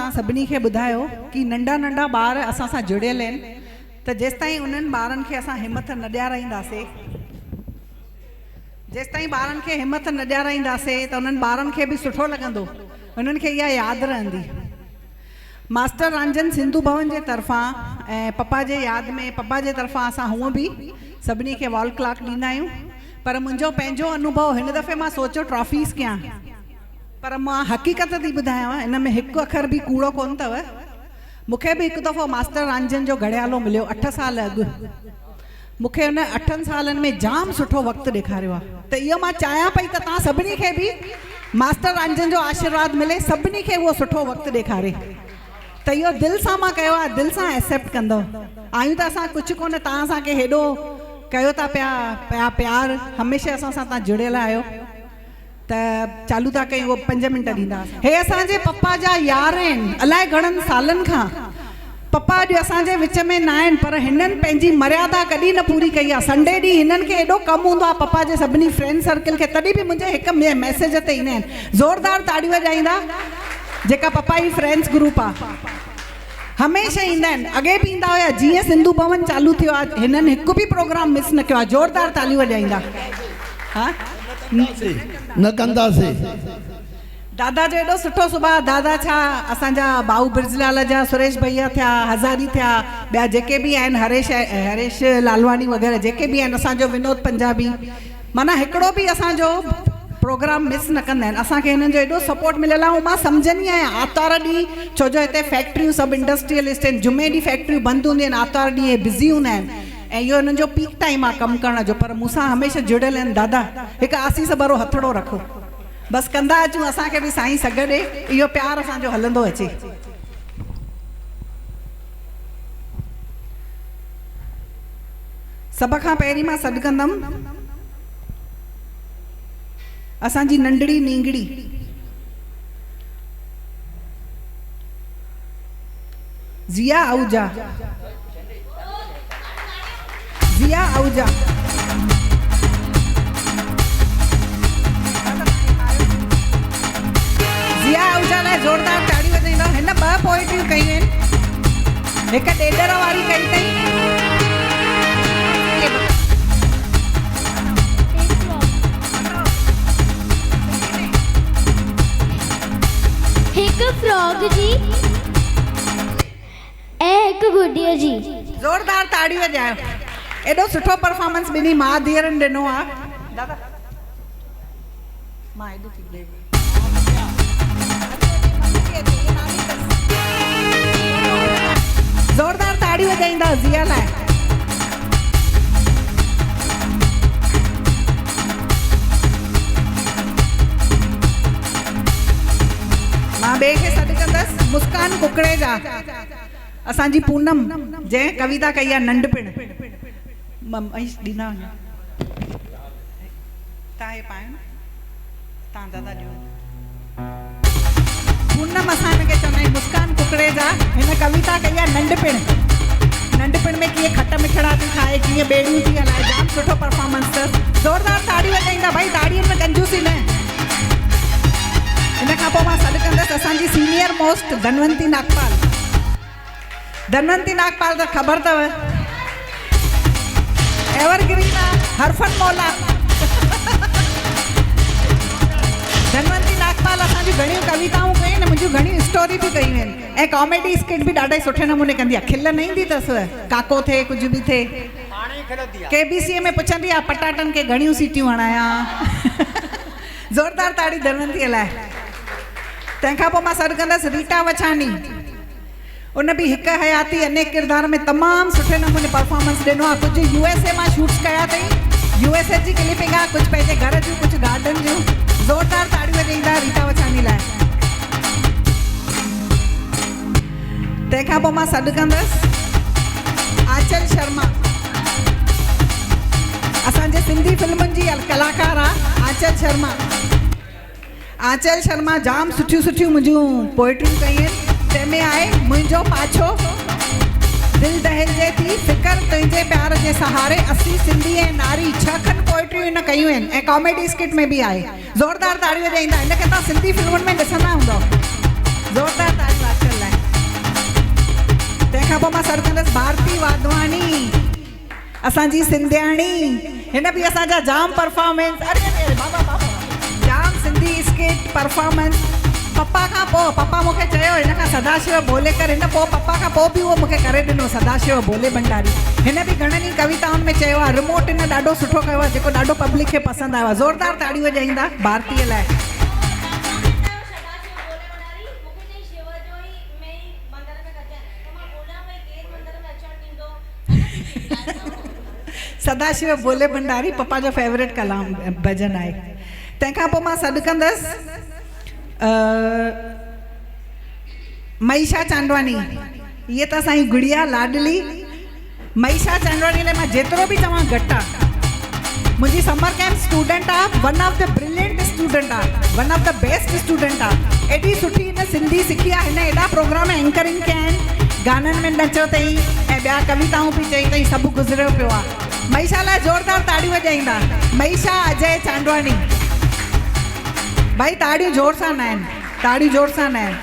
तव्हां सभिनी खे ॿुधायो कि नंढा नंढा ॿार असां सां जुड़ियल आहिनि, त जेसिताईं उन्हनि ॿारनि खे असां हिमत न ॾियाराईंदासीं, जेसिताईं ॿारनि खे हिमत न ॾियाराईंदासीं त उन्हनि ॿारनि खे बि सुठो लॻंदो, उन्हनि खे इहा यादि रहंदी। मास्टर रांजन सिंधु भवन जे तरफ़ां ऐं पप्पा जे यादि में पप्पा जे तरफ़ां असां हूअं बि सभिनी खे वॉल क्लॉक ॾींदा आहियूं। पर मुंहिंजो पंहिंजो अनुभव हिन दफ़े मां सोचियो ट्रॉफीज़ कयां, पर मां हक़ीक़त थी ॿुधायांव हिन में हिकु अखर बि कूड़ो कोन अथव। मूंखे बि हिकु दफ़ो मास्टर रांजन जो घड़ियालो मिलियो 8 साल अॻु। मूंखे हुन 8 सालनि में जाम सुठो वक़्तु ॾेखारियो आहे। त इहो मां चाहियां पई त तव्हां सभिनी खे बि मास्टर रांजन जो आशीर्वाद मिले, सभिनी खे उहो सुठो वक़्तु ॾेखारे। त इहो दिलि सां मां कयो आहे, दिलि सां एक्सेप्ट कंदव। आहियूं त असां कुझु कोन, तव्हां असांखे हेॾो कयो था पिया प्यार, हमेशह असां सां तव्हां जुड़ियल आहियो। त चालू था कयूं, उहो 5 मिंट ॾींदासीं। हे असांजे पप्पा जा यार आहिनि, अलाए घणनि सालनि खां। पप्पा अॼु असांजे विच में न आहिनि, पर हिननि पंहिंजी मर्यादा कॾहिं न पूरी कई आहे। संडे ॾींहुं हिननि खे एॾो कमु हूंदो आहे पप्पा जे सभिनी फ्रेंड सर्किल खे, तॾहिं बि मुंहिंजे हिकु मैसेज ते ईंदा आहिनि, ज़ोरदार ताड़ी वॼाईंदा। जेका पप्पा जी फ्रेंड्स ग्रुप आहे हमेशह ईंदा आहिनि, अॻे बि ईंदा हुया। जीअं सिंधु भवन चालू थियो आहे हिननि हिकु बि प्रोग्राम मिस न कयो आहे, ज़ोरदार ताली वॼाईंदा। हा न कंदासीं। दादा जो एॾो सुठो सुभाउ। दादा छा असांजा भाऊ बिरजलाल जा सुरेश भैया थिया, हज़ारी थिया, ॿिया जेके बि आहिनि, हरेश लालवानी वग़ैरह जेके बि आहिनि, असांजो विनोद पंजाबी, माना हिकिड़ो बि असांजो प्रोग्राम मिस न कंदा आहिनि। असांखे हिननि जो एॾो सपोर्ट मिलियल आहे। ऐं मां सम्झंदी आहियां आर्तवार ॾींहुं, छो जो हिते फैक्ट्रियूं सभु इंडस्ट्रियलिस्ट आहिनि, जुमे ॾींहुं फैक्ट्रियूं बंदि हूंदियूं आहिनि, आर्तवार ॾींहुं हे बिज़ी हूंदा आहिनि ऐं इहो हिननि जो पीक टाइम आहे कमु करण जो। पर मूंसां हमेशह जुड़ियल आहिनि। दादा हिकु आसीस भरो हथड़ो रखो, बसि कंदा अचूं, असांखे बि साईं सघ ॾे, इहो प्यारु असांजो हलंदो अचे। सभ खां पहिरीं मां सॾु कंदमि असांजी नंढड़ी नींगड़ी ज़िया आहूजा। ज़िया आहूजा लाइ ज़ोरदार ताड़ी वॼाईंदा। हिन 2 पोइट्रियूं कयूं आहिनि, हिकु ॾेॾर वारी कई अथई, हिकु फ्रॉग जी ऐं हिकु गुडिया जी। ज़ोरदार ताड़ी वॼायो। एॾो सुठो परफॉर्मेंस ॿिन्ही माउ धीअरुनि ॾिनो आहे। दादा मां हेॾो थी ॾे, ज़ोरदार ताड़ी वॼाईंदा ज़िया लाइ। मां ॿिए खे सॾु कंदसि मुस्कान कुकड़ेजा, असांजी पूनम जंहिं कविता कई आहे नंढपिण। ॾींदा वञो तव्हां हे पायो न, तव्हां दादा ॾियो। पूनम असां हिनखे चवंदा आहियूं मुस्कान कुकड़ेजा। हिन कविता कई आहे नंढपिण। नंढपिण में कीअं खट मिठड़ा थी खाए, कीअं बेड़ियूं थी हलाए, जाम सुठो परफॉर्मेंस अथसि। ज़ोरदार ताड़ी वॼाईंदा भाई, ताड़ीअ में कंजूसी न। हिन खां पोइ मां सॾु कंदसि असांजी सीनियर मोस्ट धनवंती नागपाल। धनवंती नागपाल त ख़बर अथव, एवरग्रीन आहे, हरफन मौला। धनवंती नागपाल असांजूं घणियूं कविताऊं कयूं आहिनि, मुंहिंजूं घणियूं स्टोरी बि कयूं आहिनि ऐं कॉमेडी स्किट बि ॾाढे सुठे नमूने कंदी आहे। खिल न ईंदी अथसि, काको थिए कुझु बि थिए। KBC में पुछंदी आहे पटाटनि खे घणियूं सीटियूं हणायां। ज़ोरदार ताड़ी धनवंतीअ लाइ। तंहिंखां पोइ मां सॾु कंदसि रीटा वछानी। उन बि हिकु हयाती अनेक किरदार में तमामु सुठे नमूने परफॉर्मेंस ॾिनो आहे। कुझु USA मां शूट्स कया अथई, USA जी क्लिपिंग आहे, कुझु पंहिंजे घर जूं, कुझु गार्डन जूं। ज़ोरदार ताड़ी वॼाईंदा रीटा वछानी लाइ। तंहिंखां पोइ मां सॾु कंदसि आंचल शर्मा। असांजे सिंधी फिल्मुनि जी कलाकार आहे आंचल शर्मा। आंचल शर्मा जाम सुठियूं मुंहिंजूं पोइट्रियूं कयूं आहिनि। तंहिंमें आहे मुंहिंजो पाछो, दिल दहलजे थी, फिकर तुंहिंजे प्यार जे सहारे, असी सिंधी ऐं नारी। 6 खनि पोइट्रियूं हिन कयूं आहिनि ऐं कॉमेडी स्किट में बि आहे। ज़ोरदार ताड़ी वॼाईंदा। हिनखे तव्हां सिंधी फिल्मुनि में ॾिसंदा हूंदव। ज़ोरदार ताड़ी आंचल। पोइ मां सॾु कंदसि भारती वाधवानी, असांजी सिंधियाणी। हिन बि असांजा जाम परफॉर्मेंस, अरे बाबा बाबा, जाम सिंधी स्किट परफॉर्मेंस। पप्पा खां पोइ पप्पा मूंखे चयो हिन खां सदाशिव बोले कर, हिन पोइ पप्पा खां पोइ बि उहो मूंखे करे ॾिनो सदाशिव बोले भंडारी। हिन बि घणनि ई कविताउनि में चयो आहे, रिमोट हिन ॾाढो सुठो कयो आहे जेको ॾाढो पब्लिक खे पसंदि आयो आहे। ज़ोरदार ताड़ियूं वॼाईंदा भारतीअ लाइ। सदाशिव बोले भंडारी पप्पा जो फेवरेट कलाम भजन आहे। तंहिंखां पोइ मां सॾु कंदसि मईशा चांदवानी। ये तो असांजी गुड़िया लाडली मईशा चांदवानी लाइ मां जेतिरो बि चवां घटि आहे। मुंहिंजी समर कैंप स्टूडेंट आहे, one of the brilliant student आहे, one of the best student आहे। एॾी सुठी हिन सिंधी सिखी आहे, हिन एॾा प्रोग्राम एंकरिंग कया आहिनि, गाननि में नचो अथई ऐं ॿिया कविताऊं बि चई अथई, सभु गुज़रियो पियो आहे। मईशा लाइ ज़ोरदार ताड़ियूं वॼाईंदा मईशा अजय चांदवानी। भाई ताड़ियूं जोर सां न आहिनि, ताड़ियूं जोर सां न आहिनि।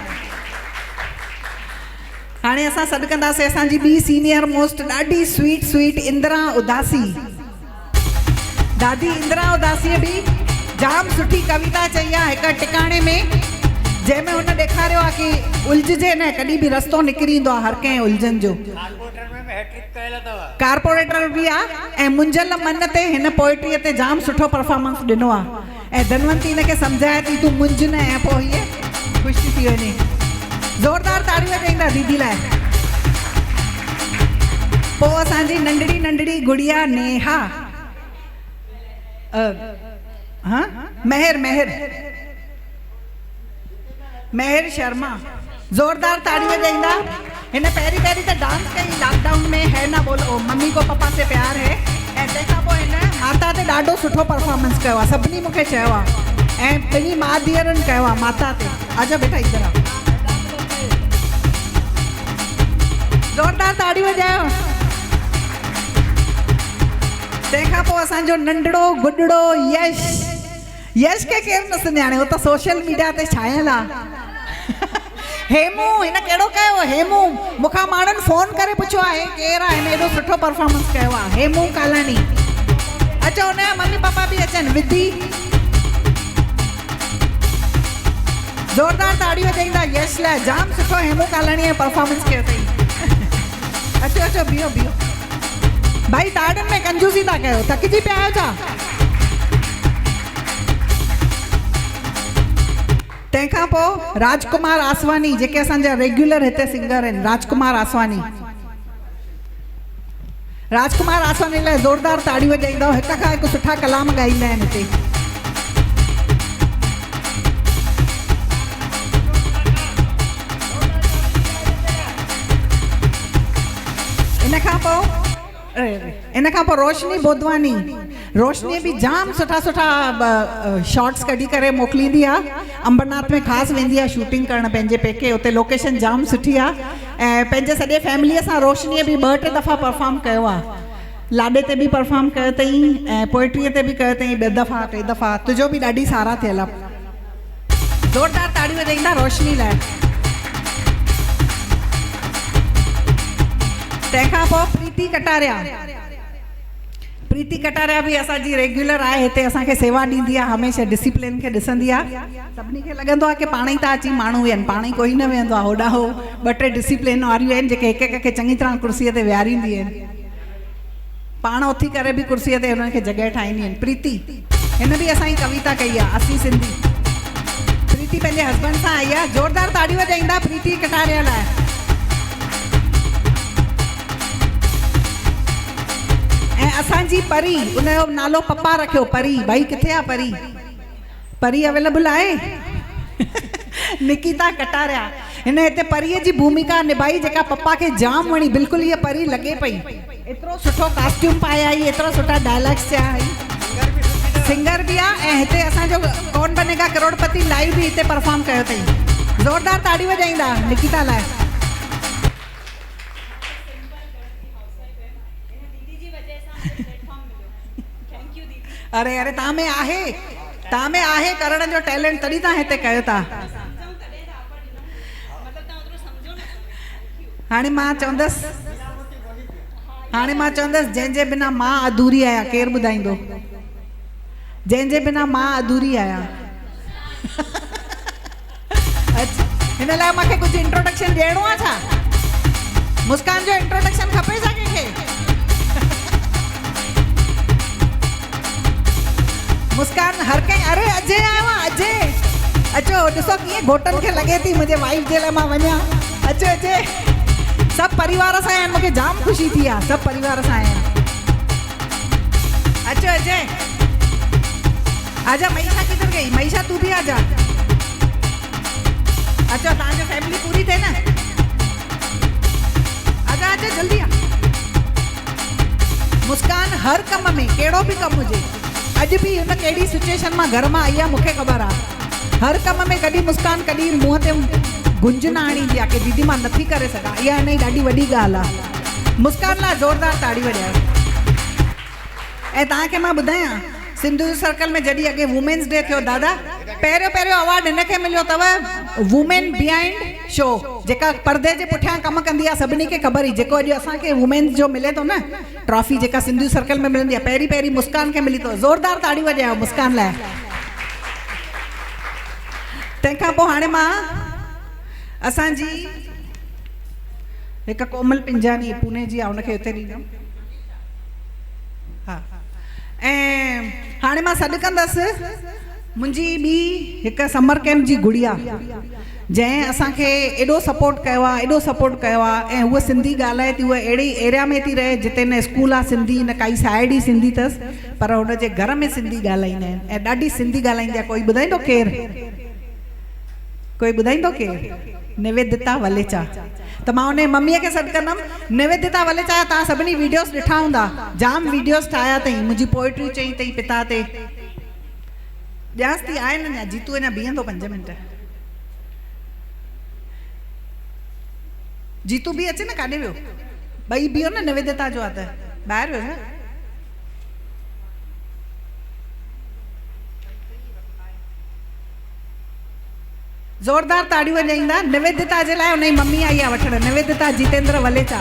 हाणे असां सॾु कंदासीं असांजी ॿी सीनियर मोस्ट ॾाढी स्वीट स्वीट इंदिरा उदासी। दादी इंदिरा उदासीअ बि जाम सुठी कविता चई आहे हिकु टिकाणे में, जंहिंमें हुन ॾेखारियो आहे की उलझिजे न, कॾहिं बि रस्तो निकिरी ईंदो आहे हर कंहिं उलझन जो। कारपोरेटर बि आहे ऐं मुंझल मन ते हिन पोइट्रीअ ते जाम सुठो परफॉर्मेंस ॾिनो आहे। ऐं धनवंती हिनखे सम्झाए थी तूं मुंझ न, ऐं पोइ हीअ ख़ुशि थी वञे। ज़ोरदार ताड़ियूं वॼाईंदा दीदी लाइ। पोइ असांजी नंढड़ी नंढड़ी गुड़िया नेहा, हाँ महर महर महर शर्मा। ज़ोरदार ताड़ियूं वॼाईंदा। हिन पहिरीं पहिरीं त डांस कई लॉकडाउन में, है ना बोलो मम्मी को पापा से प्यार है, ऐं तंहिंखां पोइ हिन माता ते ॾाढो सुठो परफॉर्मेंस कयो आहे। सभिनी मूंखे चयो आहे ऐं ॿिन्ही माउ धीअरुनि कयो आहे माता ते। आजा बेटा इधर आ, ज़ोरदार ताड़ियूं वॼायो। तंहिंखां पोइ असांजो नंढड़ो गुॾड़ो यश। यश खे केरु न सुञाणे, हो त सोशल मीडिया ते छायल आहे। हेमू, हिन कहिड़ो कयो? हेमू मूंखां माण्हुनि फ़ोन करे पुछियो आहे केरु आहे, हिन एॾो सुठो परफॉर्मेंस कयो आहे। हेमू कालानी। अचो हुनजा मम्मी पापा बि अचनि। विधी, ज़ोरदार ताड़ी वॼाईंदा यश लाइ। जाम सुठो हेमू कालाणीअ परफॉर्मेंस कयो अथई। अचो अचो बीहो बीहो। भाई ताड़ियुनि में कंजूसी था कयो, थकिजी पिया आहियो छा? तंहिंखां पोइ राजकुमार आसवानी, जेके असांजा रेगुलर हिते सिंगर आहिनि। राजकुमार आसवानी, राजकुमार आसवानी लाइ ज़ोरदार ताड़ियूं वॼाईंदव। हिक खां हिकु सुठा कलाम ॻाईंदा आहिनि हिते। इन खां पोइ रोशनी बोधवानी। रोशनी भी जाम सुठा सुठा शॉट्स कढी करे मोकिलींदी आहे। अंबरनाथ में ख़ासि वेंदी आहे शूटिंग करणु पंहिंजे पेके, उते लोकेशन जाम सुठी आहे। ऐं पंहिंजे सॼे फैमिलीअ सां रोशनीअ बि 2-3 दफ़ा परफॉर्म कयो आहे। लाॾे ते बि परफॉर्म कयो अथई ऐं पोइट्रीअ ते बि कयो अथई 2 दफ़ा 3 दफ़ा। तुंहिंजो बि ॾाढी सारा थियल आहे। ज़ोरदार ताड़ी वॼाईंदा रोशनी लाइ। तंहिंखां पोइ प्रीति कटारिया। प्रीति कटारिया भी असांजी रेगुलर आहे हिते, असांखे सेवा ॾींदी आहे, हमेशह डिसिप्लिन खे ॾिसंदी आहे। सभिनी खे लॻंदो आहे की पाण ई था अची माण्हू आहिनि, पाण ई कोई न वेहंदो आहे। होॾा हो 2-3 डिसिप्लिन वारियूं आहिनि जेके हिक हिक खे चङी तरह कुर्सीअ ते विहारींदी आहिनि। पाण उथी करे बि कुर्सीअ ते हुननि खे जॻह ठाहींदी आहिनि। प्रीति हिन बि असांजी कविता कई आहे, असी सिंधी। प्रीति पंहिंजे हस्बैंड सां आई आहे। ज़ोरदार ताड़ी वॼाईंदा प्रीति कटारिया लाइ। ऐं असांजी परी, उनजो नालो पप्पा रखियो परी। भाई किथे आहे परी? परी अवेलेबल आहे? निकिता कटारिया। हिन हिते परीअ जी भूमिका निभाई जेका पप्पा खे जाम वणी। बिल्कुलु हीअ परी लॻे पई। एतिरो सुठो कॉस्ट्यूम पाए आई, एतिरा सुठा डायलॉग्स चया आई। सिंगर भी आहे ऐं हिते असांजो कौन बनेगा करोड़पति लाइव भी हिते परफॉर्म कयो अथई। ज़ोरदार ताड़ी वॼाईंदा निकिता लाइ। अरे अरे तव्हां में आहे करण जो टैलेंट, तॾहिं तव्हां हिते कयो था। हाणे मां चवंदसि जंहिंजे बिना मां अधूरी आहियां, केरु ॿुधाईंदो? जंहिंजे बिना मां अधूरी आहियां। हिन लाइ मूंखे कुझु इंट्रोडक्शन ॾियणो आहे छा? मुस्कान जो इंट्रोडक्शन खपे छा कंहिंखे? मुस्कान हर कंहिं, अरे अजय आयो आहे, अजय अचो ॾिसो कीअं घोटनि खे लॻे थी मुंहिंजे वाइफ जे लाइ मां वञा। अचो अजय, सभु परिवार सां आहिनि, मूंखे जाम ख़ुशी थी आहे, सभु परिवार सां आहिनि। अचो अजय, आजा। मईशा किधर गई? मईशा तू भी आजा। अच्छा तव्हांजो फैमिली पूरी थिए न? आजा आजा जल्दी आ। मुस्कान हर कम में, कहिड़ो बि कमु हुजे, अॼु बि हुन कहिड़ी सिचुएशन मां घर मां आई आहे मूंखे ख़बर आहे। हर कम में कॾहिं मुस्कान कॾहिं मुंहं ते गुंज न आणींदी आहे कि दीदी मां नथी करे सघां। इहा हिन जी ॾाढी वॾी ॻाल्हि आहे। मुस्कान लाइ ज़ोरदार ताड़ी वॼायो। ऐं तव्हांखे मां ॿुधायां, सिंधु सर्कल में जॾहिं अॻे वुमेन्स डे थियो दादा, पहिरियों अवार्ड हिनखे मिलियो अथव वुमेन बिहाइंड शो, जेका पर्दे जे पुठियां कमु कंदी आहे। सभिनी खे ख़बर ई, जेको अॼु असांखे वुमेन्स जो मिले थो न ट्रॉफी, जेका सिंधु सर्कल में मिलंदी आहे, पहिरीं मुस्कान खे मिली अथव। ज़ोरदार ताड़ी वॼायो मुस्कान लाइ। तंहिंखां पोइ हाणे मां असांजी हिकु कोमल पिंजानी पुणे जी आहे, उनखे हुते ॾींदमि। हा, ऐं हाणे मां सॾु कंदसि मुंहिंजी ॿी हिकु समर कैम्प जी गुड़िया, जंहिं असांखे एॾो सपोर्ट कयो आहे, ऐं उहा सिंधी ॻाल्हाए थी। उहा अहिड़ी एरिया में थी रहे जिते न स्कूल आहे सिंधी, न काई साइड ई सिंधी अथसि, पर हुनजे घर में सिंधी ॻाल्हाईंदा आहिनि ऐं ॾाढी सिंधी ॻाल्हाईंदी आहे। कोई ॿुधाईंदो केरु? निवेदिता वलेचा। त मां उन मम्मीअ खे सॾु कंदमि। निवेदिता वलेचा तव्हां सभिनी वीडियोस ॾिठा हूंदा, जाम वीडियोस ठाहिया अथई, मुंहिंजी पोइट्री चई अथई पिता ते। ॼास थी आहे न? जीतू अञा बीहंदो 5 मिंट। जीतू बि अचे न, काॾे वियो? ॿई बीहो न, निवेदिता जो आहे त ॿाहिरि वियो छा? ज़ोरदार ताड़ियूं वॼाईंदा निवेदिता जे लाइ। उनजी मम्मी आई आहे वठण, निवेदिता जितेंद्र वलेचा।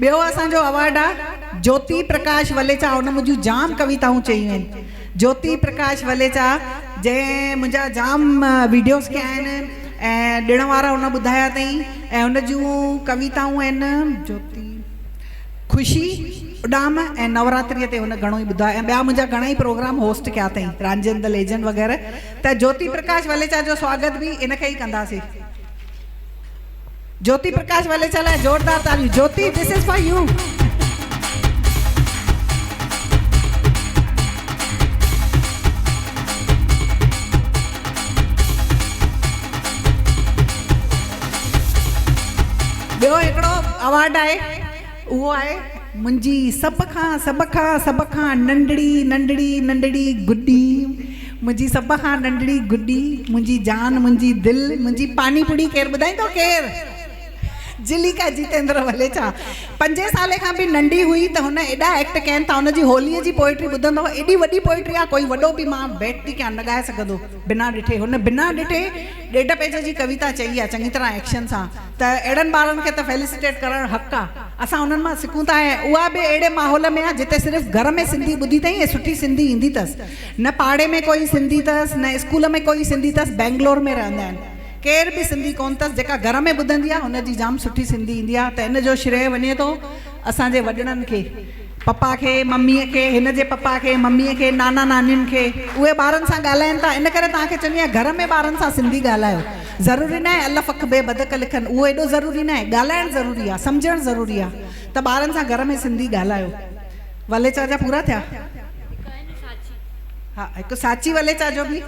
ॿियो असांजो अवार्ड आहे ज्योति प्रकाश वलेचा। उन मुंहिंजूं जाम कविताऊं चयूं आहिनि। ज्योति प्रकाश वलेचा जंहिं मुंहिंजा जाम वीडियोस कया आहिनि ऐं ॾिण वारा उन ॿुधाया अथई, ऐं उन जूं कविताऊं आहिनि ज्योति, ख़ुशी, उॾाम ऐं नवरात्रीअ ते हुन घणो ई ॿुधायो, ऐं ॿिया मुंहिंजा घणा ई प्रोग्राम होस्ट कया अथई, रांझन द लेजेंड वग़ैरह। त ज्योति प्रकाश वलेचा जो स्वागत बि इनखे ई कंदासीं। ज्योति प्रकाश वलेचा लाइ ज़ोरदार तालियूं। ज्योति, दिस इज फॉर यू। ॿियो हिकिड़ो अवार्ड आहे, उहो आहे मुंहिंजी सभ खां नंढड़ी गुड्डी, मुंहिंजी सभ खां नंढड़ी गुड्डी, मुंहिंजी जान, मुंहिंजी दिलि, मुंहिंजी पानी पुड़ी। केरु ॿुधाईंदो केरु? जिलिका जितेंद्र वलेचा। 5 साल खां बि नंढी हुई त हुन एॾा एक्ट कयनि था। हुनजी होलीअ जी पोइट्री ॿुधंदव, एॾी वॾी पोइट्री आहे, कोई वॾो बि मां बैठ थी कयां न ॻाए सघंदो बिना ॾिठे। हुन बिना ॾिठे 1.5 पेज जी कविता चई आहे चङी तरह एक्शन सां। त अहिड़नि ॿारनि खे त फेलिसिटेट करणु हक़ आहे, असां उन्हनि मां सिखूं था। ऐं उहा बि अहिड़े माहौल में आहे जिते सिर्फ़ु घर में सिंधी ॿुधी अथई ऐं सुठी सिंधी ईंदी अथसि। न पाड़े में कोई सिंधी अथसि, न स्कूल में कोई सिंधी अथसि, बैंगलोर में रहंदा आहिनि। केर बि सिंधी कोन अथसि। जेका घर में ॿुधंदी आहे हुनजी जाम सुठी सिंधी ईंदी आहे। त इन जो श्रेय वञे थो असांजे वॾड़नि खे, पप्पा खे, मम्मीअ खे, हिन जे पप्पा खे, मम्मीअ खे, नाना नानियुनि खे। उहे ॿारनि सां ॻाल्हाइनि था। इन करे तव्हांखे चवंदी आहियां घर में ॿारनि सां सिंधी ॻाल्हायो। ज़रूरी न आहे अल फ़क़ बे बदक लिखनि, उहो एॾो ज़रूरी न आहे। ॻाल्हाइणु ज़रूरी आहे, सम्झणु ज़रूरी आहे। त ॿारनि सां घर में सिंधी ॻाल्हायो। वलेचा जा पूरा थिया? हा, हिकु साची वलेचा जो बि,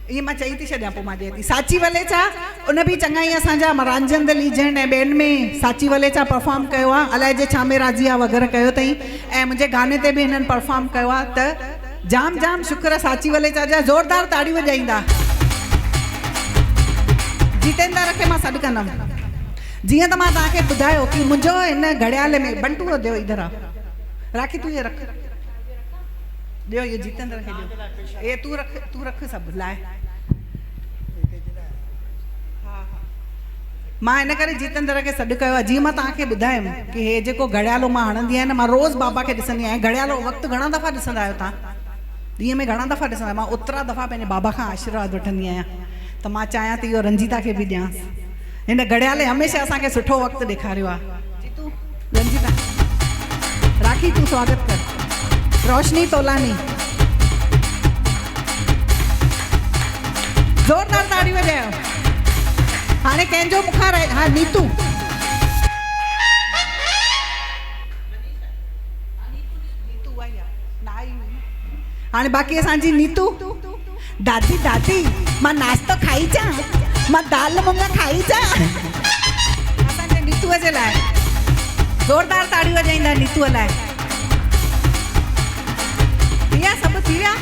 इहे मां चई थी छॾियां, पोइ मां ॾियां थी। साची वलेचा उन बि चङा ई असांजा रांझन द लीजेंड ऐं ॿियनि में साची वलेचा परफॉर्म कयो आहे। अलाए जे छा में राज़ी आहे वग़ैरह कयो अथई, ऐं मुंहिंजे गाने ते बि हिननि परफॉर्म कयो आहे। त जाम जाम शुक्र साची वलेचा जा। ज़ोरदार ताड़ी वॼाईंदा। जितेंद्र खे मां सॾु कंदमि। जीअं त मां तव्हांखे ॿुधायो कि मुंहिंजो हिन घड़ियाल में बंटू ॾियो, इधर आहे राखी, तूं इहे रख, ॾियो इहो जितेंद्र खे ॾियो। तूं रख सभु लाइ। मां इन करे जितेंद्र खे सॾु कयो आहे। जीअं मां तव्हांखे ॿुधायमि कि हे जेको घड़ियालो मां हणंदी आहियां न, मां रोज़ बाबा खे ॾिसंदी आहियां। घड़ियालो वक़्तु घणा दफ़ा ॾिसंदा आहियो तव्हां? ॾींहं में घणा दफ़ा ॾिसंदा आहियो? मां ओतिरा दफ़ा पंहिंजे बाबा खां आशीर्वाद वठंदी आहियां। त मां चाहियां थी इहो रंजीता खे बि ॾियांसि। हिन घड़ियाले हमेशह असांखे सुठो वक़्तु ॾेखारियो आहे। जीतू, रंजीता, राखी तूं स्वागत कर। रोशनी तोलानी, ज़ोरदार ताड़ी वॼायो। हाणे कंहिंजो मुखार आहे? हा, नीतू। हाणे बाक़ी असांजी नीतू। दादी दादी मां नाश्तो खाई अचां, मां दाल मुङ खाई अचां। असांजे नीतूअ जे लाइ ज़ोरदार ताड़ी वॼाईंदा नीतूअ लाइ। इहा सभु थी विया।